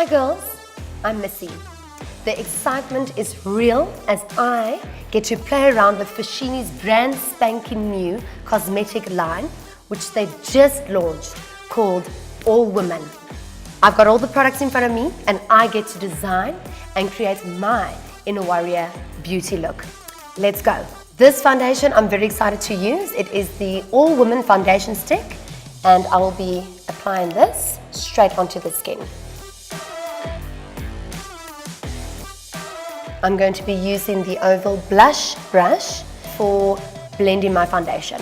Hi girls, I'm Missy. The excitement is real as I get to play around with Foschini's brand spanking new cosmetic line, which they've just launched, called All Woman. I've got all the products in front of me and I get to design and create my inner warrior beauty look. Let's go. This foundation I'm very excited to use. It is the All Woman foundation stick and I will be applying this straight onto the skin. I'm going to be using the oval blush brush for blending my foundation.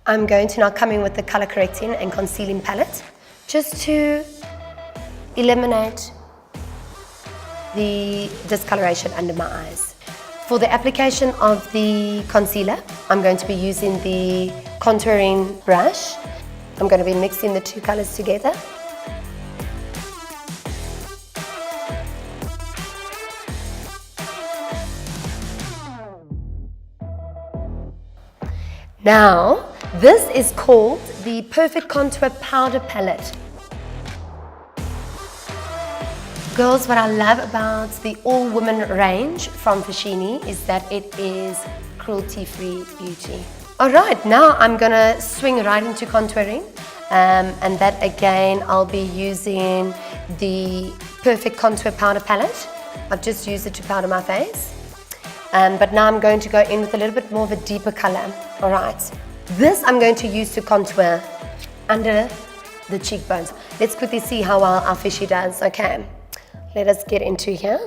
I'm going to now come in with the color correcting and concealing palette just to eliminate the discoloration under my eyes. For the application of the concealer, I'm going to be using the contouring brush. I'm going to be mixing the two colors together. Now, this is called the Perfect Contour Powder Palette. Girls, what I love about the All Woman range from Foschini is that it is cruelty-free beauty. Alright, now I'm gonna swing right into contouring and that again I'll be using the Perfect Contour Powder Palette. I've just used it to powder my face. But now I'm going to go in with a little bit more of a deeper color. Alright, this I'm going to use to contour under the cheekbones. Let's quickly see how well our fishy does. Okay, let us get into here.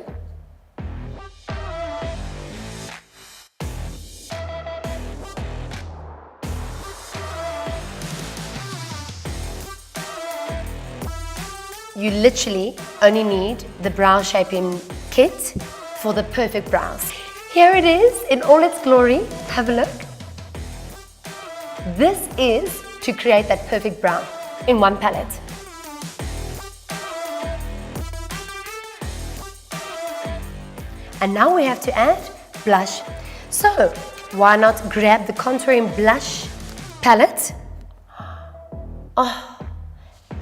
You literally only need the brow shaping kit for the perfect brows. Here it is in all its glory. Have a look. This is to create that perfect brow in one palette. And now we have to add blush. So why not grab the contouring blush palette? Oh,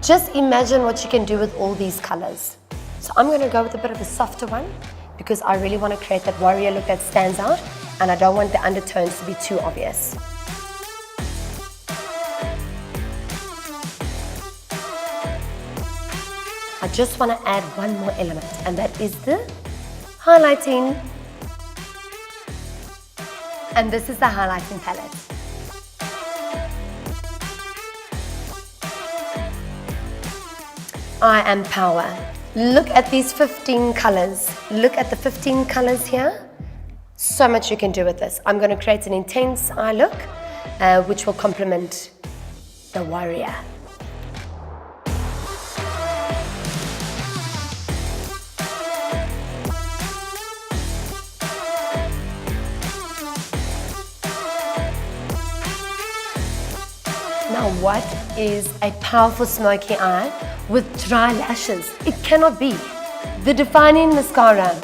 just imagine what you can do with all these colors. So I'm going to go with a bit of a softer one because I really want to create that warrior look that stands out and I don't want the undertones to be too obvious. I just want to add one more element and that is the highlighting. And this is the highlighting palette. I am power. Look at these 15 colors. Look at the 15 colors here. So much you can do with this. I'm going to create an intense eye look, which will complement the warrior. Now what is a powerful smoky eye with dry lashes? It cannot be. The defining mascara.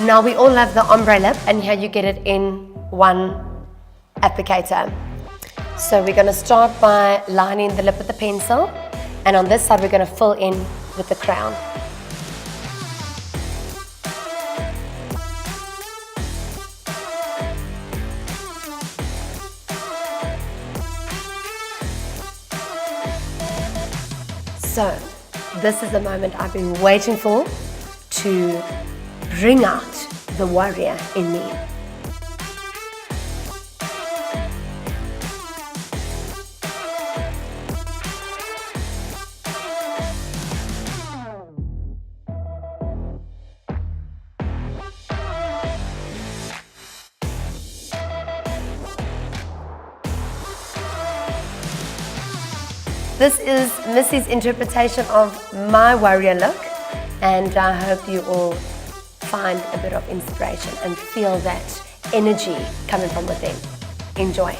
Now we all love the ombre lip and here you get it in one applicator. So we're going to start by lining the lip with the pencil and on this side we're going to fill in with the crown. So, this is the moment I've been waiting for to bring out the warrior in me. This is Missy's interpretation of my warrior look and I hope you all find a bit of inspiration and feel that energy coming from within. Enjoy.